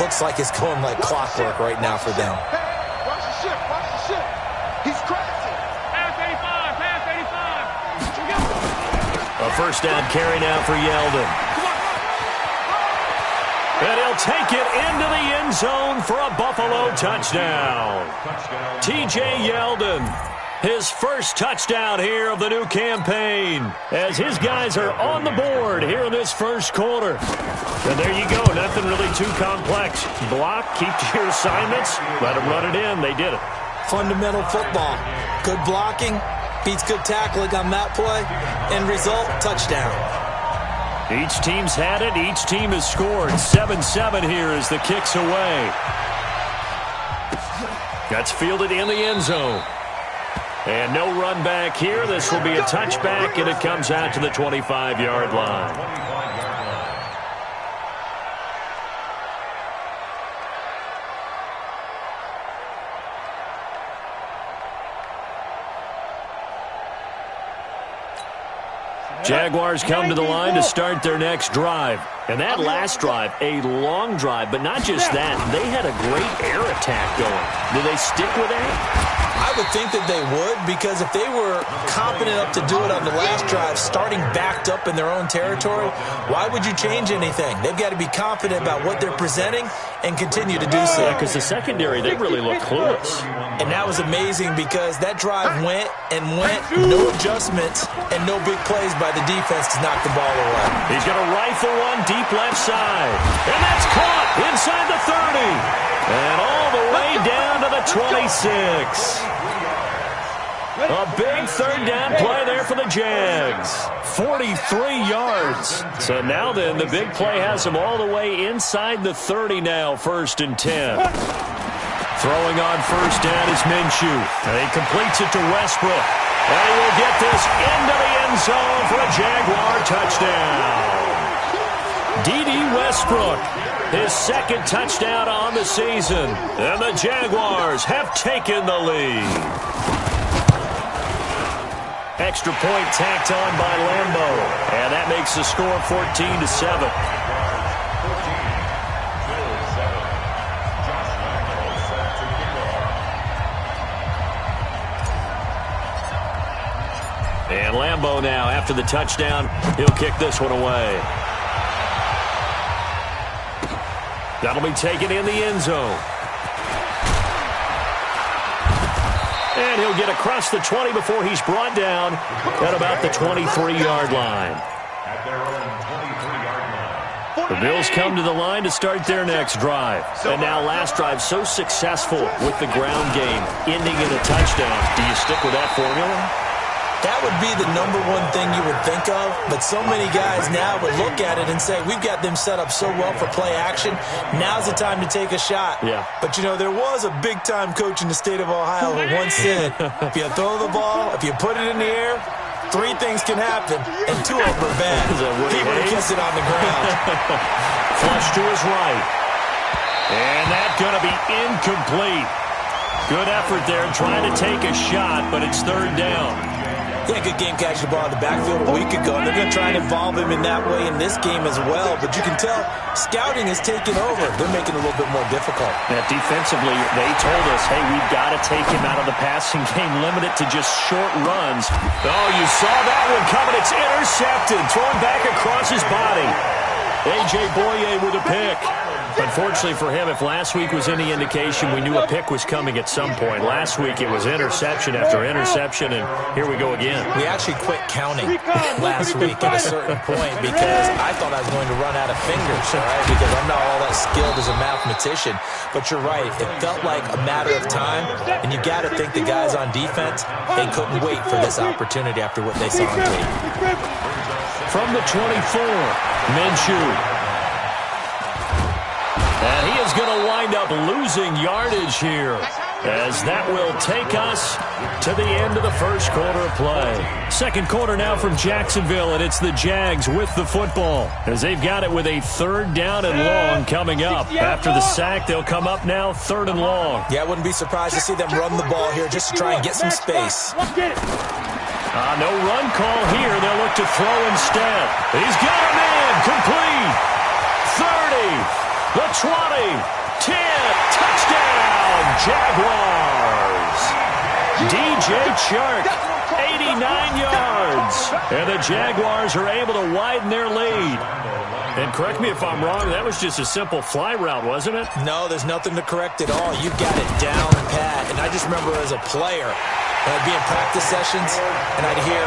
looks like it's going like clockwork right now for them. Watch the ship. Watch the ship. He's crashing. Pass 85. Pass 85. A first down carry now for Yeldon. And he'll take it into the end zone for a Buffalo touchdown. T.J. Yeldon, his first touchdown here of the new campaign, as his guys are on the board here in this first quarter. And there you go, nothing really too complex. Block, keep to your assignments, let them run it in. They did it. Fundamental football. Good blocking, beats good tackling on that play. End result, touchdown. Each team's had it. Each team has scored. 7-7 here as the kick's away. That's fielded in the end zone. And no run back here. This will be a touchback, and it comes out to the 25-yard line. Jaguars come to the line to start their next drive. And that last drive, a long drive, but not just that. They had a great air attack going. Do they stick with that? I would think that they would, because if they were competent enough to do it on the last drive, starting backed up in their own territory, why would you change anything? They've got to be confident about what they're presenting and continue to do so. Yeah, because the secondary, they really look clueless. And that was amazing because that drive went, no adjustments, and no big plays by the defense to knock the ball away. He's going to rifle one deep left side. And that's caught inside the 30. And all the way down to the 26. A big third down play there for the Jags. 43 yards. So now then, the big play has them all the way inside the 30 now, 1st and 10. Throwing on first down is Minshew. And he completes it to Westbrook. And he will get this into the end zone for a Jaguar touchdown. D.D. Westbrook, his second touchdown on the season. And the Jaguars have taken the lead. Extra point tacked on by Lambeau. And that makes the score 14-7. And Lambeau now, after the touchdown, he'll kick this one away. That'll be taken in the end zone. And he'll get across the 20 before he's brought down at about the 23-yard line. The Bills come to the line to start their next drive. And now last drive so successful with the ground game, ending in a touchdown. Do you stick with that formula? That would be the number one thing you would think of, but so many guys now would look at it and say, we've got them set up so well for play action, now's the time to take a shot. Yeah. But, you know, there was a big-time coach in the state of Ohio who once said, if you throw the ball, if you put it in the air, 3 things can happen, and 2 of them are bad. He would have kept it on the ground. Flush to his right. And that's going to be incomplete. Good effort there trying to take a shot, but it's 3rd down. Yeah, good game catching the ball in the backfield a week ago. They're going to try and involve him in that way in this game as well. But you can tell scouting is taking over. They're making it a little bit more difficult. Yeah, defensively, they told us, hey, we've got to take him out of the passing game, limit it to just short runs. Oh, you saw that one coming. It's intercepted, thrown back across his body. A.J. Boye with a pick. Unfortunately for him, if last week was any indication, we knew a pick was coming at some point. Last week it was interception after interception, and here we go again. We actually quit counting last week at a certain point because I thought I was going to run out of fingers, all right, because I'm not all that skilled as a mathematician. But you're right. It felt like a matter of time, and you got to think the guys on defense, they couldn't wait for this opportunity after what they saw on tape. From the 24, Minshew. And he is going to wind up losing yardage here, as that will take us to the end of the first quarter of play. Second quarter now from Jacksonville, and it's the Jags with the football, as they've got it with a 3rd down and long coming up. After the sack, they'll come up now 3rd and long. Yeah, I wouldn't be surprised to see them run the ball here just to try and get some space. No run call here. They'll look to throw instead. He's got a man complete. 30. The 20, 10. Touchdown, Jaguars. DJ Chark, 89 yards. And the Jaguars are able to widen their lead. And correct me if I'm wrong, that was just a simple fly route, wasn't it? No, there's nothing to correct at all. You've got it down pat. And I just remember as a player, when I'd be in practice sessions, and I'd hear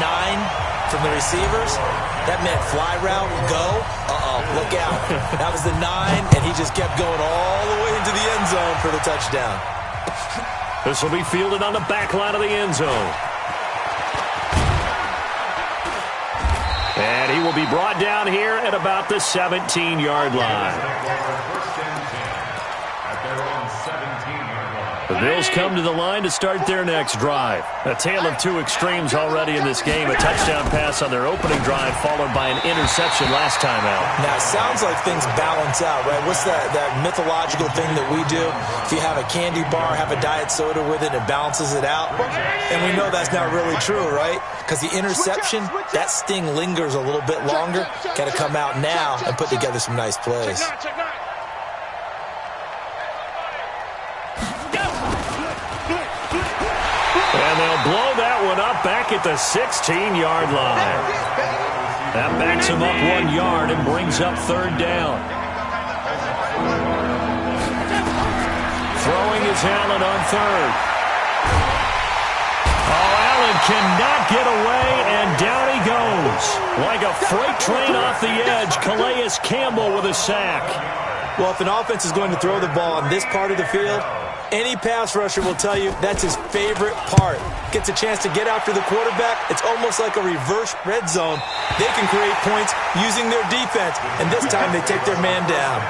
9 from the receivers. That meant fly route, go. Uh-oh, look out. That was the 9, and he just kept going all the way into the end zone for the touchdown. This will be fielded on the back line of the end zone. And he will be brought down here at about the 17-yard line. The Bills come to the line to start their next drive. A tale of two extremes already in this game. A touchdown pass on their opening drive followed by an interception last time out. Now, it sounds like things balance out, right? What's that mythological thing that we do? If you have a candy bar, have a diet soda with it, it balances it out. And we know that's not really true, right? Because the interception, that sting lingers a little bit longer. Got to come out now and put together some nice plays. And they'll blow that one up back at the 16-yard line. That backs him up 1 yard and brings up third down. Throwing is Allen on third. Oh, Allen cannot get away, and down he goes. Like a freight train off the edge, Calais Campbell with a sack. Well, if an offense is going to throw the ball on this part of the field, any pass rusher will tell you that's his favorite part. Gets a chance to get after the quarterback. It's almost like a reverse red zone. They can create points using their defense, and this time they take their man down.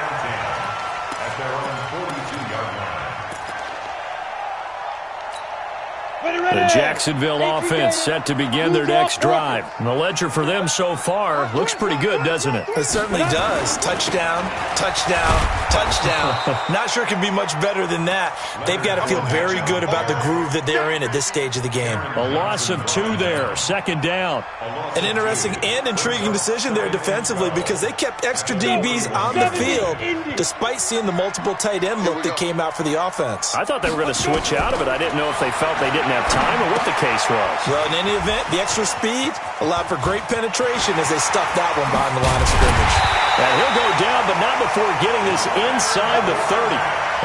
The Jacksonville offense set to begin their next drive. And the ledger for them so far looks pretty good, doesn't it? It certainly does. Touchdown, touchdown, touchdown. Not sure it can be much better than that. They've got to feel very good about the groove that they're in at this stage of the game. A loss of 2 there, second down. An interesting and intriguing decision there defensively because they kept extra DBs on the field despite seeing the multiple tight end look that came out for the offense. I thought they were going to switch out of it. I didn't know if they felt they didn't have time or what the case was. Well, in any event, the extra speed allowed for great penetration as they stuffed that one behind the line of scrimmage. And he'll go down, but not before getting this inside the 30.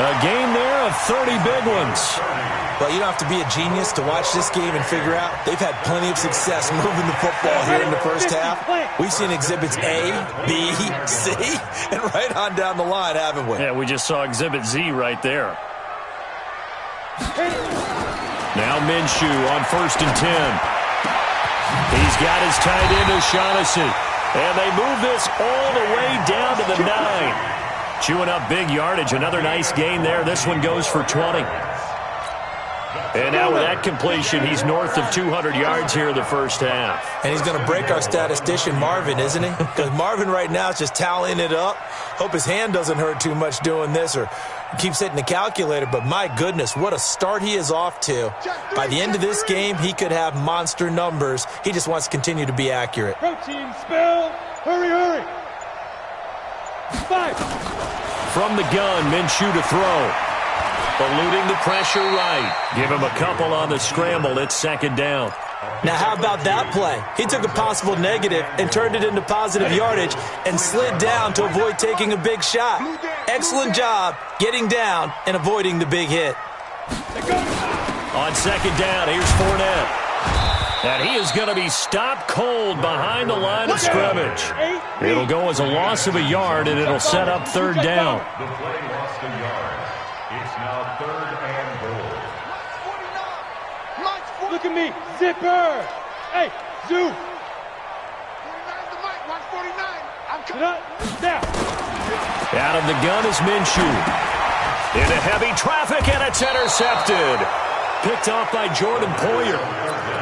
A game there of 30 big ones. Well, you don't have to be a genius to watch this game and figure out they've had plenty of success moving the football here in the first half. We've seen exhibits A, B, C, and right on down the line, haven't we? Yeah, we just saw exhibit Z right there. Now Minshew on 1st and 10. He's got his tight end O'Shaughnessy. And they move this all the way down to the 9. Chewing up big yardage. Another nice gain there. This one goes for 20. And now with that completion, he's north of 200 yards here in the first half. And he's going to break our statistician, Marvin, isn't he? Because Marvin right now is just tallying it up. Hope his hand doesn't hurt too much doing this or keeps hitting the calculator. But my goodness, what a start he is off to. By the end of this game, he could have monster numbers. He just wants to continue to be accurate. Protein spill. Hurry, hurry. 5. From the gun, Minshew to throw. Eluding the pressure right. Give him a couple on the scramble. It's second down. Now, how about that play? He took a possible negative and turned it into positive yardage and slid down to avoid taking a big shot. Excellent job getting down and avoiding the big hit. On second down, here's Fournette. And he is going to be stopped cold behind the line of scrimmage. It'll go as a loss of a yard, and it'll set up third down. The play lost a yard. It's now 3rd and goal. Look at me. Zipper. Hey, Zoo. 49's the mic. Watch 49. I'm Get up. Now. Out of the gun is Minshew. Into heavy traffic, and it's intercepted. Picked off by Jordan Poyer.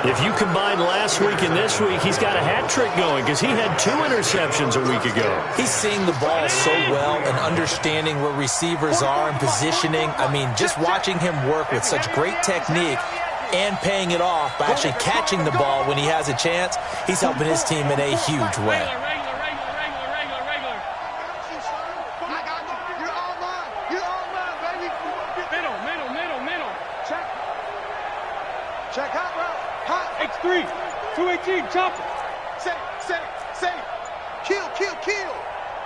If you combine last week and this week, he's got a hat trick going because he had 2 interceptions a week ago. He's seeing the ball so well and understanding where receivers are and positioning. I mean, just watching him work with such great technique and paying it off by actually catching the ball when he has a chance, he's helping his team in a huge way. I got you. You're all mine. You're Check hot route. Hot. X3, 218, chopper. Safe. Kill.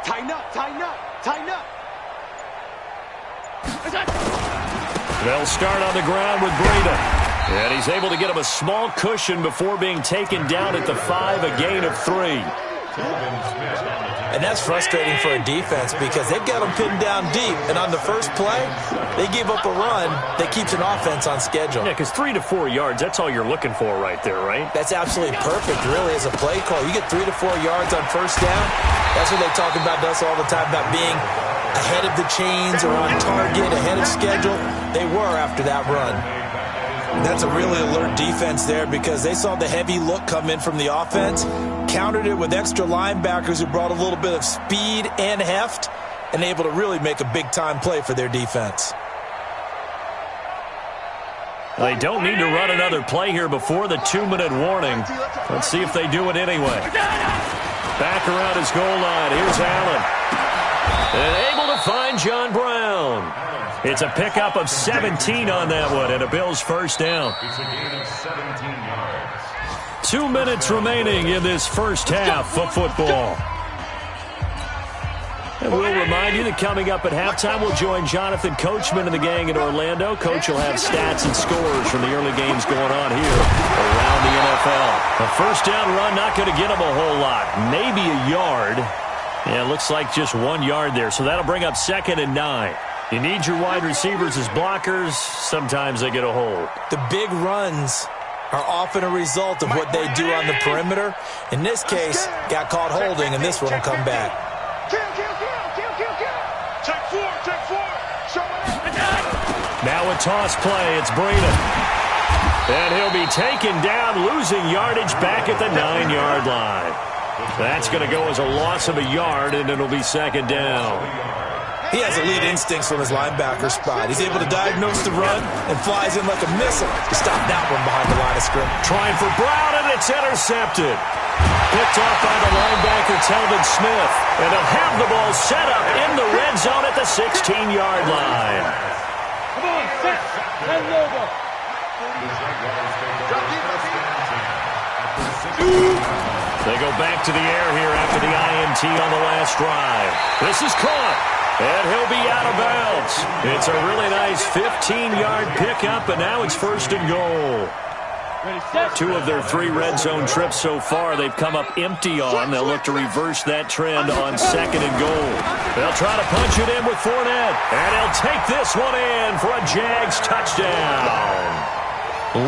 Tighten up. They'll start on the ground with Breida. And he's able to get him a small cushion before being taken down at the 5, a gain of 3. And that's frustrating for a defense because they've got them pinned down deep. And on the first play, they give up a run that keeps an offense on schedule. Yeah, because 3 to 4 yards, that's all you're looking for right there, right? That's absolutely perfect, really, as a play call. You get 3 to 4 yards on first down. That's what they talk about us all the time, about being ahead of the chains or on target, ahead of schedule. They were after that run. That's a really alert defense there because they saw the heavy look come in from the offense, countered it with extra linebackers who brought a little bit of speed and heft, and able to really make a big-time play for their defense. They don't need to run another play here before the 2-minute warning. Let's see if they do it anyway. Back around his goal line. Here's Allen. And able to find John Brown. It's a pickup of 17 on that one, and a Bills first down. It's a gain of 17 yards. 2 minutes remaining in this first half of football. And we'll remind you that coming up at halftime, we'll join Jonathan Coachman and the gang in Orlando. Coach will have stats and scores from the early games going on here around the NFL. A first down run, not going to get him a whole lot. Maybe a yard. Yeah, it looks like just 1 yard there. So that'll bring up 2nd and 9. You need your wide receivers as blockers. Sometimes they get a hold. The big runs are often a result of what they do on the perimeter. In this case, got caught holding, and this one will come back. Kill. Check four. Show it. Now a toss play. It's Breida. And he'll be taken down, losing yardage back at the 9-yard line. That's going to go as a loss of a yard, and it'll be 2nd down. He has elite instincts from his linebacker spot. He's able to diagnose the run and flies in like a missile to stop that one behind the line of scrimmage. Trying for Brown, and it's intercepted. Picked off by the linebacker, Telvin Smith. And they'll have the ball set up in the red zone at the 16-yard line. Come on, set. And logo. They go back to the air here after the INT on the last drive. This is caught. And he'll be out of bounds. It's a really nice 15-yard pickup, and now it's 1st and goal. 2 of their 3 red zone trips so far they've come up empty on. They'll look to reverse that trend on 2nd and goal. They'll try to punch it in with Fournette. And he'll take this one in for a Jags touchdown.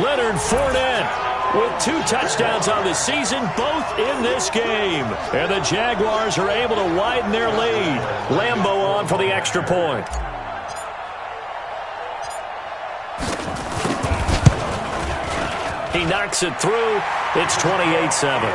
Leonard Fournette with 2 touchdowns on the season, both in this game. And the Jaguars are able to widen their lead. Lambeau on for the extra point. He knocks it through. It's 28-7.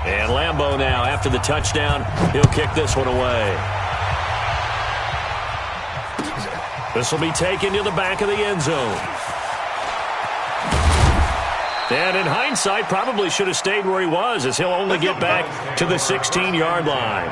And Lambeau now, after the touchdown, he'll kick this one away. This will be taken to the back of the end zone. And in hindsight, probably should have stayed where he was, as he'll only get back to the 16-yard line.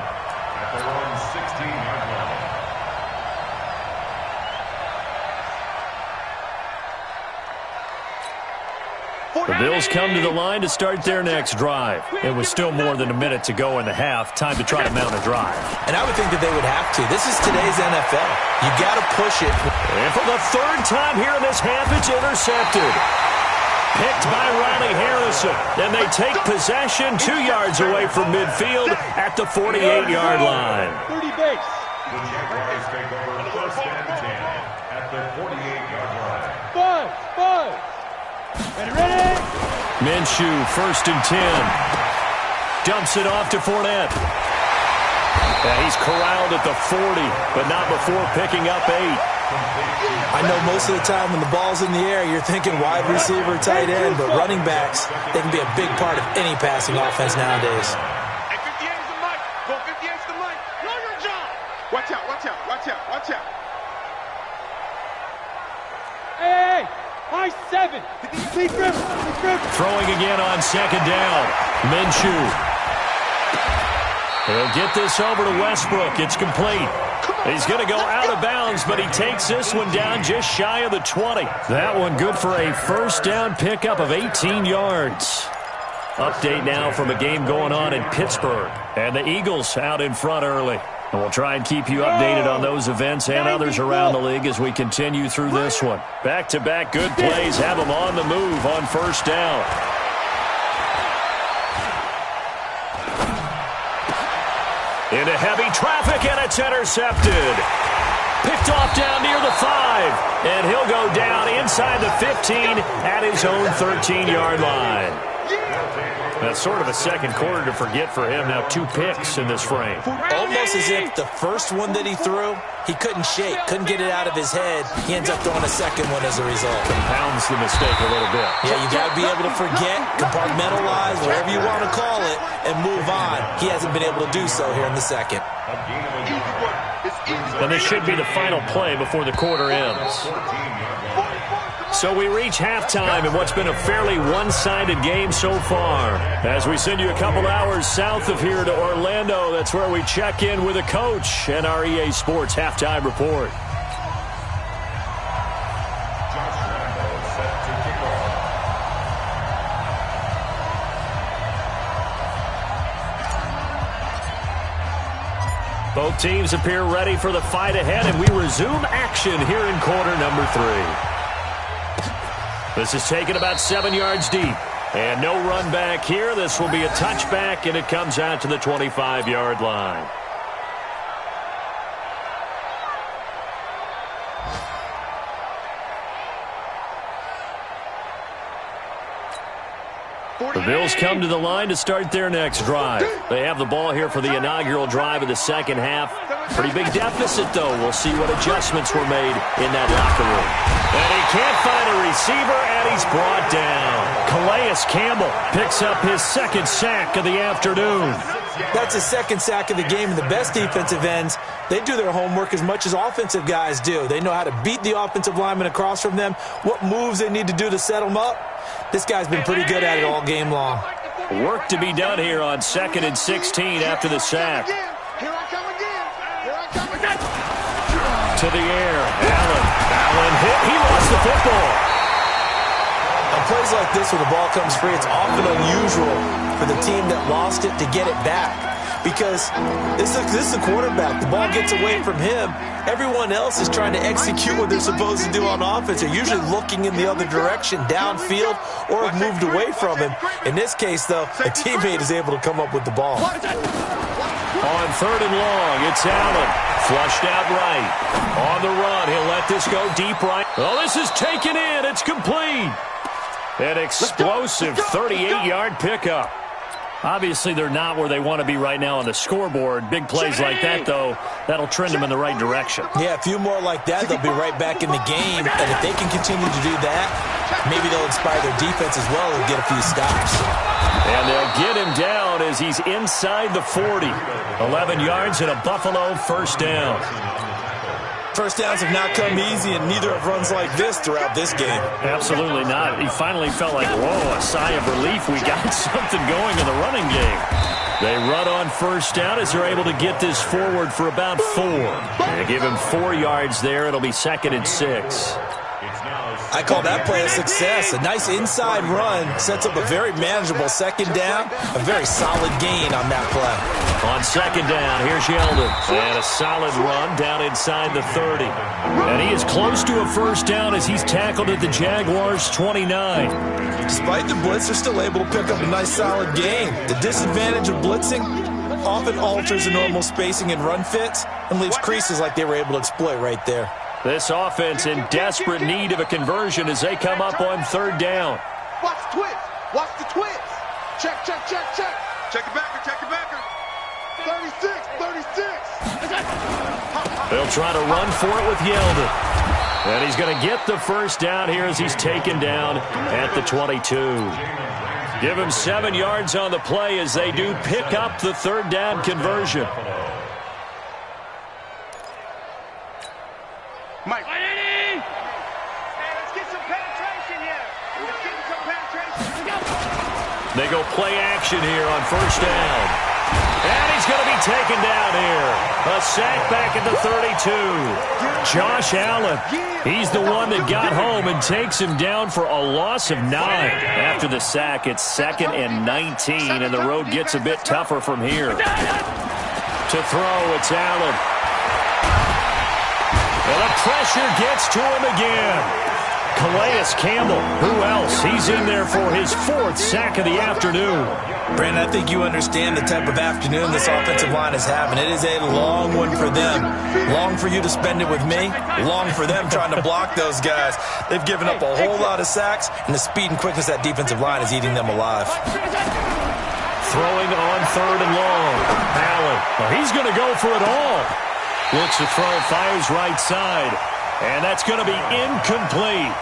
The Bills come to the line to start their next drive. It was still more than a minute to go in the half. Time to try to mount a drive. And I would think that they would have to. This is today's NFL. You got to push it. And for the 3rd time here in this half, it's intercepted. Picked by Riley Harrison. And they take possession 2 yards away from midfield at the 48-yard line. 30 base. The Jaguars take over 1st and 10 at the 48-yard line. 5. Ready? Minshew, 1st and 10. Dumps it off to Fournette. And he's corralled at the 40, but not before picking up 8. I know most of the time when the ball's in the air, you're thinking wide receiver, tight end, but running backs, they can be a big part of any passing offense nowadays. Hey, 58 is the mic. Go 58 is the mic. Know your job. Watch out. Hey, high 7. Lead grip. Throwing again on second down. Minshew. He'll get this over to Westbrook. It's complete. He's going to go out of bounds, but he takes this one down just shy of the 20. That one good for a first down pickup of 18 yards. Update now from a game going on in Pittsburgh. And the Eagles out in front early. And we'll try and keep you updated on those events and others around the league as we continue through this one. Back-to-back good plays have them on the move on first down. Into heavy traffic, and it's intercepted. Picked off down near the 5. And he'll go down inside the 15 at his own 13-yard line. That's sort of a second quarter to forget for him. Now 2 picks in this frame. Almost as if the first one that he threw, he couldn't shake, couldn't get it out of his head. He ends up throwing a second one as a result. Compounds the mistake a little bit. Yeah, you got to be able to forget, compartmentalize, whatever you want to call it, and move on. He hasn't been able to do so here in the second. And this should be the final play before the quarter ends. So we reach halftime in what's been a fairly one-sided game so far. As we send you a couple hours south of here to Orlando, that's where we check in with a coach and our EA Sports halftime report. Both teams appear ready for the fight ahead, and we resume action here in quarter number 3. This is taken about 7 yards deep. And no run back here. This will be a touchback, and it comes out to the 25-yard line. The Bills come to the line to start their next drive. They have the ball here for the inaugural drive of the second half. Pretty big deficit, though. We'll see what adjustments were made in that locker room. And he can't find a receiver, and he's brought down. Calais Campbell picks up his second sack of the afternoon. That's his second sack of the game, and the best defensive ends, they do their homework as much as offensive guys do. They know how to beat the offensive lineman across from them, what moves they need to do to set them up. This guy's been pretty good at it all game long. Work to be done here on 2nd and 16 after the sack. To the air. Allen hit. He lost the football. On plays like this where the ball comes free, it's often unusual for the team that lost it to get it back. Because this is a quarterback. The ball gets away from him. Everyone else is trying to execute what they're supposed to do on offense. They're usually looking in the other direction, downfield, or have moved away from him. In this case, though, a teammate is able to come up with the ball. On 3rd and long, it's Allen. Flushed out right. On the run, he'll let this go deep right. Oh, this is taken in. It's complete. An explosive 38-yard pickup. Obviously, they're not where they want to be right now on the scoreboard. Big plays like that, though, that'll trend them in the right direction. Yeah, a few more like that, they'll be right back in the game. And if they can continue to do that, maybe they'll inspire their defense as well and get a few stops. And they'll get him down as he's inside the 40. 11 yards and a Buffalo first down. First downs have not come easy, and neither have runs like this throughout this game. Absolutely not. He finally felt like, whoa, a sigh of relief. We got something going in the running game. They run on first down as they're able to get this forward for about 4. They give him 4 yards there. It'll be 2nd and 6. I call that play a success. A nice inside run sets up a very manageable second down. A very solid gain on that play. On second down, here's Yeldon. And a solid run down inside the 30. And he is close to a first down as he's tackled at the Jaguars' 29. Despite the blitz, they're still able to pick up a nice solid gain. The disadvantage of blitzing often alters the normal spacing and run fits and leaves creases like they were able to exploit right there. This offense in desperate need of a conversion as they come up on 3rd down. Watch the twist. Watch the twist. Check, check, check, check. Check the backer, check the backer. 36, 36. They'll try to run for it with Yeldon. And he's going to get the first down here as he's taken down at the 22. Give him 7 yards on the play as they do pick up the 3rd down conversion. Mike. They go play action here on first down. And he's going to be taken down here. A sack back at the 32. Josh Allen, he's the one that got home and takes him down for a loss of 9. After the sack, it's 2nd and 19, and the road gets a bit tougher from here. To throw, it's Allen. And the pressure gets to him again. Calais Campbell, who else? He's in there for his 4th sack of the afternoon. Brandon, I think you understand the type of afternoon this offensive line is having. It is a long one for them. Long for you to spend it with me. Long for them trying to block those guys. They've given up a whole lot of sacks, and the speed and quickness of that defensive line is eating them alive. Throwing on 3rd and long. Allen, well, he's going to go for it all. Looks to throw, fires right side. And that's going to be incomplete.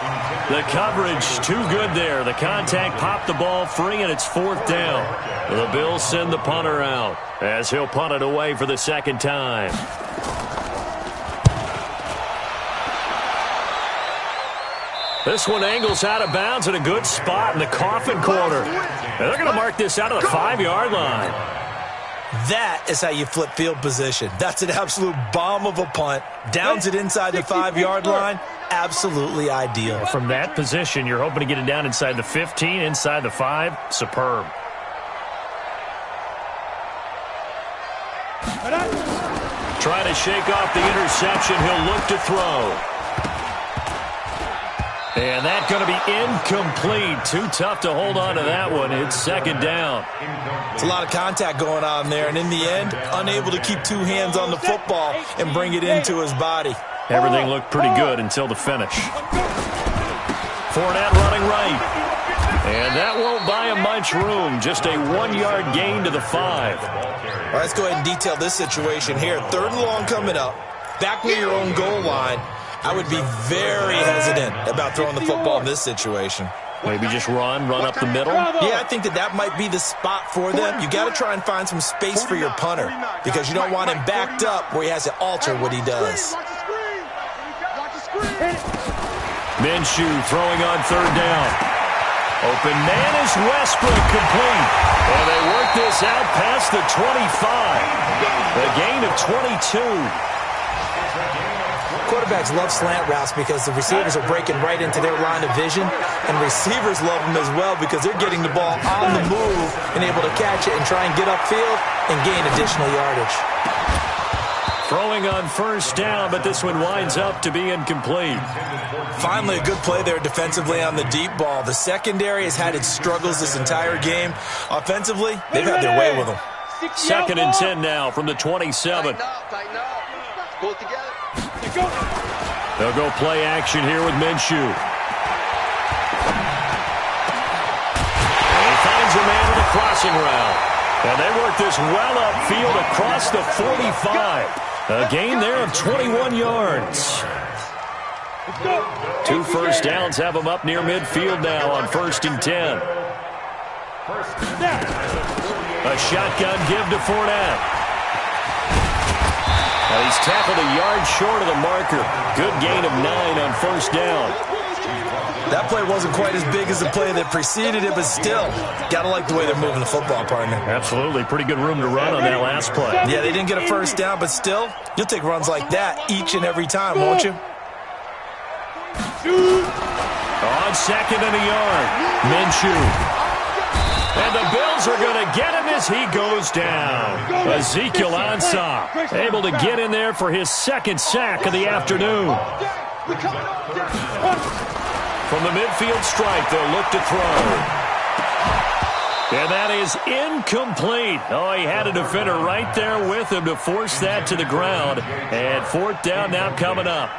The coverage too good there. The contact popped the ball free, and it's 4th down. The Bills send the punter out as he'll punt it away for the 2nd time. This one angles out of bounds at a good spot in the coffin corner. And they're going to mark this out of the 5-yard line. That is how you flip field position. That's an absolute bomb of a punt. Downs it inside the 5-yard line. Absolutely ideal. From that position, you're hoping to get it down inside the 15, inside the 5. Superb. Trying to shake off the interception. He'll look to throw. And that's going to be incomplete. Too tough to hold on to that one. It's 2nd down. It's a lot of contact going on there, and in the end, unable to keep 2 hands on the football and bring it into his body. Everything looked pretty good until the finish. Fournette running right. And that won't buy him much room. Just a 1-yard gain to the 5. All right, let's go ahead and detail this situation here. 3rd and long coming up. Back near your own goal line. I would be very hesitant about throwing the football in this situation. Maybe just run up the middle? Yeah, I think that might be the spot for them. You got to try and find some space for your punter because you don't want him backed up where he has to alter what he does. Minshew throwing on 3rd down. Open man is Westbrook, complete. And they work this out past the 25. A gain of 22. Quarterbacks love slant routes because the receivers are breaking right into their line of vision, and receivers love them as well because they're getting the ball on the move and able to catch it and try and get upfield and gain additional yardage. Throwing on 1st down, but this one winds up to be incomplete. Finally, a good play there defensively on the deep ball. The secondary has had its struggles this entire game. Offensively, they've had their way with them. 2nd and 10 now from the 27. Tighten up. Pull it together. They'll go play action here with Minshew. And he finds a man with a crossing route. And they work this well upfield across the 45. A gain there of 21 yards. 2 first downs have them up near midfield now on 1st and 10. A shotgun give to Fournette. Well, he's tackled a yard short of the marker. Good gain of 9 on 1st down. That play wasn't quite as big as the play that preceded it, but still, got to like the way they're moving the football, partner. Absolutely. Pretty good room to run on that last play. Yeah, they didn't get a 1st down, but still, you'll take runs like that each and every time, won't you? On 2nd and a yard, Minshew. And the Bills are going to get him as he goes down. Ezekiel Ansah able to get in there for his 2nd sack of the afternoon. From the midfield stripe, they'll look to throw. And that is incomplete. Oh, he had a defender right there with him to force that to the ground. And 4th down now coming up.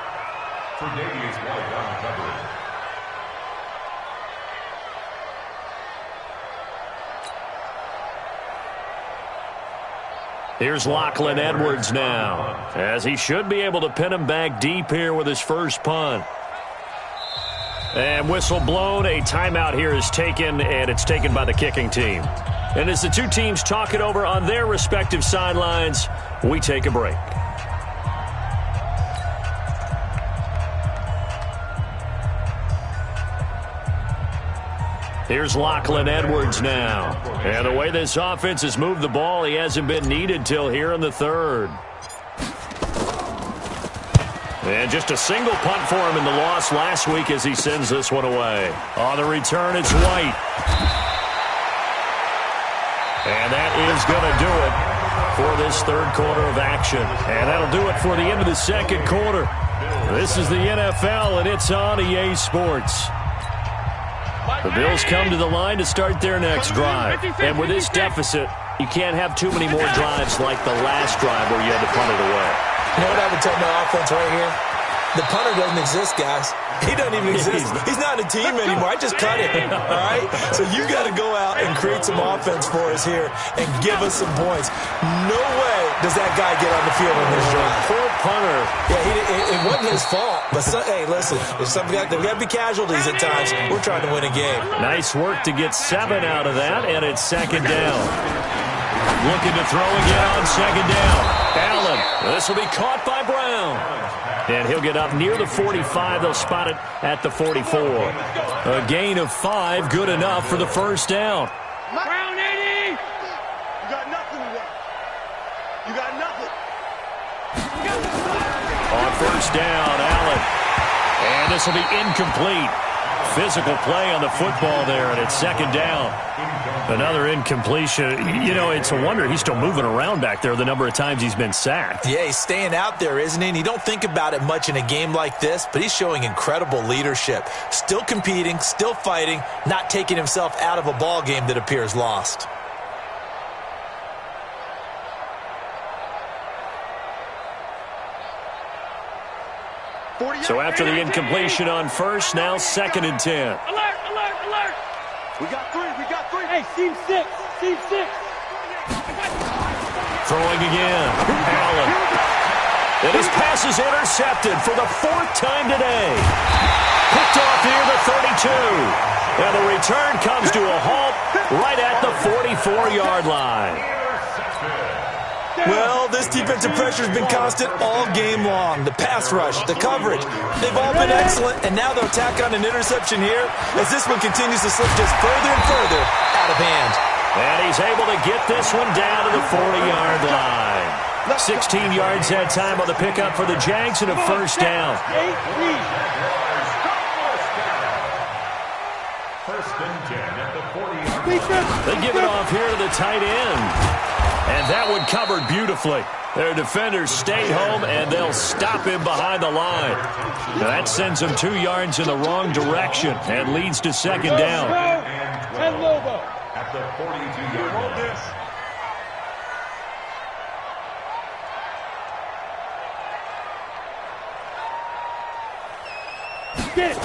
Here's Lachlan Edwards now, as he should be able to pin him back deep here with his first punt. And whistle blown, a timeout here is taken, and it's taken by the kicking team. And as the 2 teams talk it over on their respective sidelines, we take a break. Here's Lachlan Edwards now. And the way this offense has moved the ball, he hasn't been needed till here in the third. And just a single punt for him in the loss last week as he sends this one away. On the return, it's White. And that is going to do it for this third quarter of action. And that'll do it for the end of the second quarter. This is the NFL, and it's on EA Sports. The Bills come to the line to start their next drive. And with this deficit, you can't have too many more drives like the last drive where you had to punt it away. You know what I would tell my offense right here? The punter doesn't exist, guys. He doesn't even exist. He's not a team anymore. I just cut it, all right? So you got to go out and create some offense for us here and give us some points. No way does that guy get on the field on this drive. Poor punter. Yeah, it wasn't his fault. But, hey, listen, there's we got to be casualties at times. We're trying to win a game. Nice work to get 7 out of that, and it's second down. Looking to throw again on second down. Allen, this will be caught by Brown. And he'll get up near the 45. They'll spot it at the 44. A gain of 5, good enough for the first down. Brown 80! You got nothing today. You got nothing. On first down, Allen. And this will be incomplete. Physical play on the football there, and it's second down. Another incompletion. You know, it's a wonder he's still moving around back there the number of times he's been sacked. Yeah, he's staying out there, isn't he? And you don't think about it much in a game like this, but he's showing incredible leadership. Still competing, still fighting, not taking himself out of a ball game that appears lost. So after the incompletion on first, now second and 10. Alert, alert, alert! We got 3, we got 3. Hey, seam 6, seam 6. Throwing again. Allen. And his pass is intercepted for the 4th time today. Picked off near the 32. And the return comes to a halt right at the 44-yard line. Well, this defensive pressure has been constant all game long. The pass rush, the coverage, they've all been excellent, and now they'll tack on an interception here as this one continues to slip just further and further out of hand. And he's able to get this one down to the 40-yard line. 16 yards that time on the pickup for the Jags and a first down. First and 10 at the 40-yard line. They give it off here to the tight end. And that one covered beautifully. Their defenders stayed home, and they'll stop him behind the line. Now that sends him 2 yards in the wrong direction and leads to second down. And Lobo. At the 42-yard line. Get it.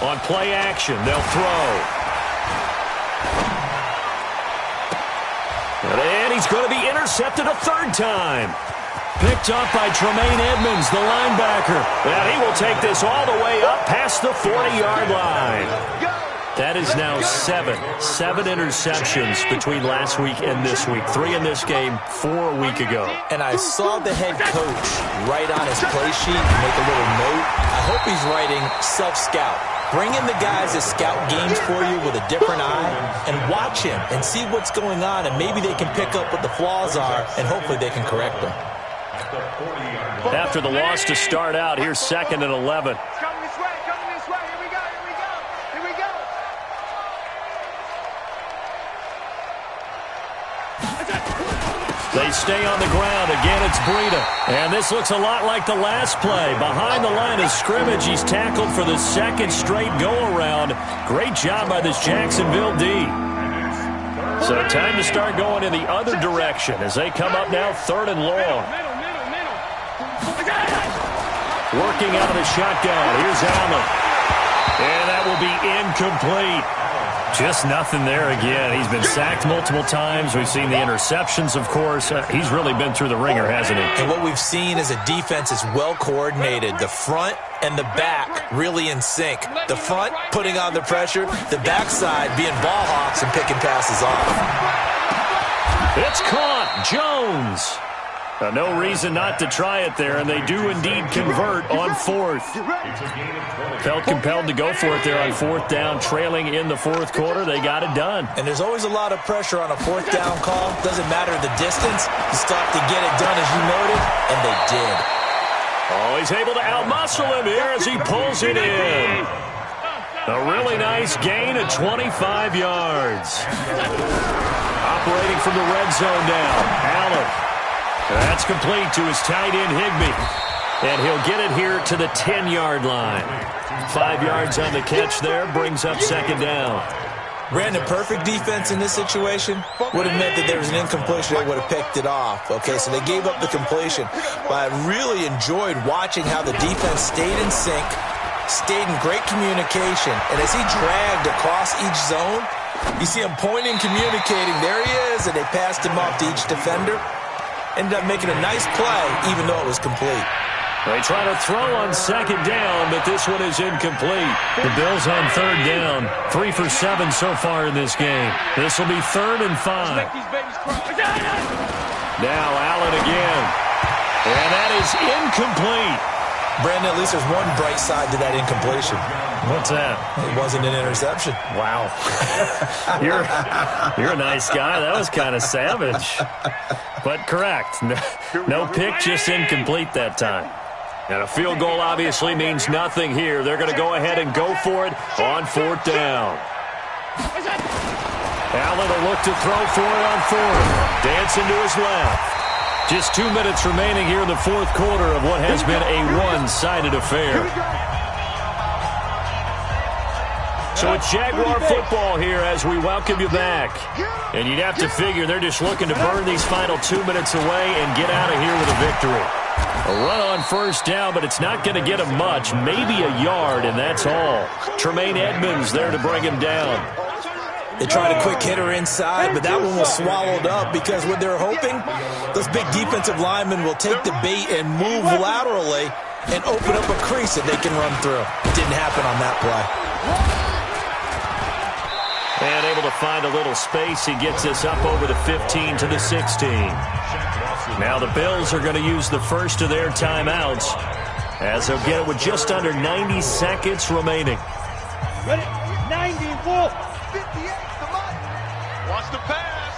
On play action, they'll throw. And he's going to be intercepted a 3rd time. Picked up by Tremaine Edmonds, the linebacker. And he will take this all the way up past the 40-yard line. That is now 7 interceptions between last week and this week. 3 in this game, 4 a week ago. And I saw the head coach write on his play sheet and make a little note. I hope he's writing self-scout. Bring in the guys that scout games for you with a different eye and watch him and see what's going on, and maybe they can pick up what the flaws are, and hopefully they can correct them. After the loss to start out, here's second and 11. Coming this way, here we go, here we go, here we go. They stay on the ground. Again, it's Breida. And this looks a lot like the last play. Behind the line of scrimmage, he's tackled for the 2nd straight go-around. Great job by this Jacksonville D. So time to start going in the other direction as they come up now 3rd and long. Working out of the shotgun. Here's Allen. And that will be incomplete. Just nothing there again. He's been sacked multiple times. We've seen the interceptions, of course. He's really been through the ringer, hasn't he? And what we've seen is a defense is well coordinated. The front and the back really in sync. The front putting on the pressure. The backside being ball hawks and picking passes off. It's caught. Jones. No reason not to try it there, and they do indeed convert on fourth. Felt compelled to go for it there on fourth down, trailing in the fourth quarter. They got it done. And there's always a lot of pressure on a fourth down call. Doesn't matter the distance. You still have to get it done, as you noted, and they did. Oh, he's able to outmuscle him here as he pulls it in. A really nice gain of 25 yards. Operating from the red zone now, Allen. That's complete to his tight end, Higbee. And he'll get it here to the 10-yard line. 5 yards on the catch there, brings up second down. Brandon, perfect defense in this situation would have meant that there was an incompletion. They would have picked it off. Okay, so they gave up the completion. But I really enjoyed watching how the defense stayed in sync, stayed in great communication. And as he dragged across each zone, you see him pointing, communicating. There he is, and they passed him off to each defender. Ended up making a nice play, even though it was complete. They try to throw on second down, but this one is incomplete. The Bills on third down. 3 for 7 so far in this game. This will be 3rd and 5. Now Allen again. And that is incomplete. Brandon, at least there's one bright side to that incompletion. What's that? It wasn't an interception. Wow. You're a nice guy. That was kind of savage. But correct. No pick, just incomplete that time. And a field goal obviously means nothing here. They're going to go ahead and go for it on 4th down. Allen will look to throw for it on 4th. Dancing to his left. Just 2 minutes remaining here in the fourth quarter of what has been a one-sided affair. So it's Jaguar football here as we welcome you back. And you'd have to figure they're just looking to burn these final 2 minutes away and get out of here with a victory. A run on first down, but it's not going to get him much. Maybe a yard, and that's all. Tremaine Edmonds there to bring him down. They tried a quick hitter inside, but that one was swallowed up because what they're hoping, those big defensive linemen will take the bait and move laterally and open up a crease that they can run through. Didn't happen on that play. And able to find a little space. He gets us up over the 15 to the 16. Now the Bills are going to use the first of their timeouts as they'll get it with just under 90 seconds remaining. Ready? 90, Wolf. 58, watch the pass.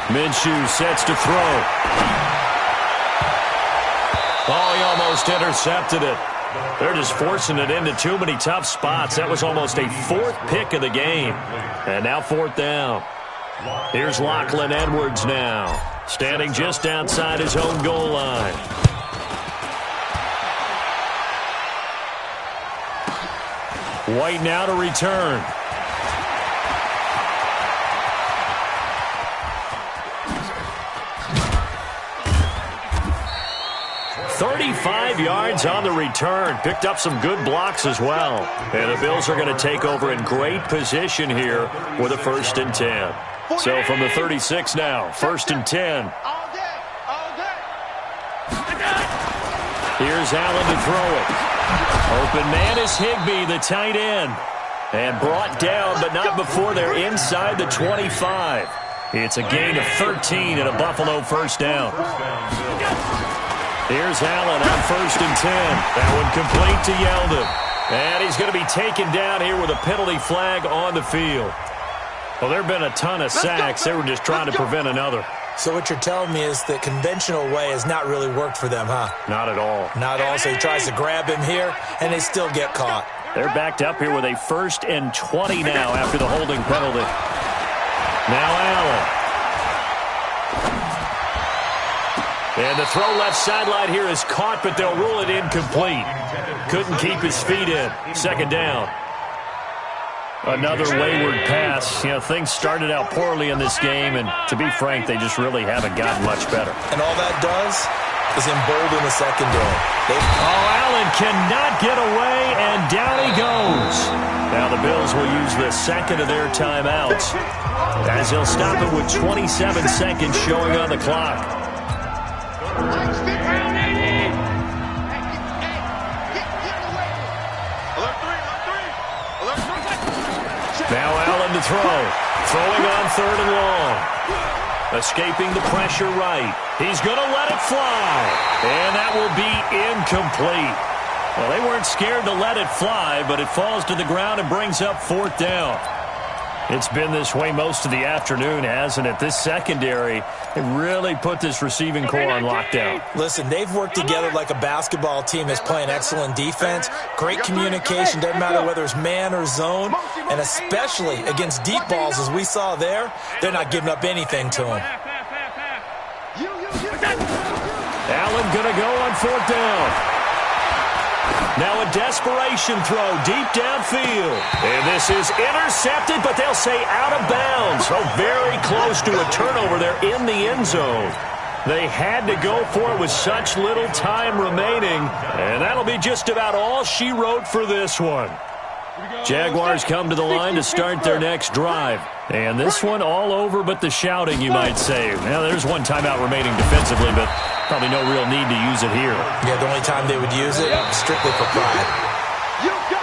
Minshew sets to throw. Oh, he almost intercepted it. They're just forcing it into too many tough spots. That was almost a 4th pick of the game. And now 4th down. Here's Lachlan Edwards now, standing just outside his own goal line. White now to return. "35 yards on the return." Picked up some good blocks as well. And the Bills are going to take over in great position here with a 1st and 10. So from the 36 now, 1st and 10. All day, all day. Here's Allen to throw it. Open man is Higbee, the tight end. And brought down, but not before they're inside the 25. It's a gain of 13 and a Buffalo 1st down. Here's Allen on 1st and 10. That one complete to Yeldon. And he's going to be taken down here with a penalty flag on the field. Well, there have been a ton of sacks. They were just trying to prevent another. So what you're telling me is the conventional way has not really worked for them, huh? Not at all. Not at all. So he tries to grab him here, and they still get caught. They're backed up here with a 1st and 20 now after the holding penalty. Now Allen. And the throw left sideline here is caught, but they'll rule it incomplete. Couldn't keep his feet in. 2nd down. Another wayward pass. You know, things started out poorly in this game, and to be frank, they just really haven't gotten much better. And all that does is embolden the secondary. Allen cannot get away, and down he goes. Now the Bills will use the 2nd of their timeouts as they'll stop it with 27 seconds showing on the clock. Now Allen to throw. Throwing on 3rd and long. Escaping the pressure right. He's going to let it fly. And that will be incomplete. Well, they weren't scared to let it fly, but it falls to the ground and brings up 4th down. It's been this way most of the afternoon, hasn't it? This secondary, it really put this receiving core on lockdown. Listen, they've worked together like a basketball team that's playing excellent defense. Great communication, doesn't matter whether it's man or zone. And especially against deep balls, as we saw there, they're not giving up anything to them. Allen going to go on 4th down. Now a desperation throw deep downfield. And this is intercepted, but they'll say out of bounds. So very close to a turnover there in the end zone. They had to go for it with such little time remaining. And that'll be just about all she wrote for this one. Jaguars come to the line to start their next drive. And this one all over but the shouting, you might say. Now, there's one timeout remaining defensively, but probably no real need to use it here. Yeah, the only time they would use it, strictly for pride.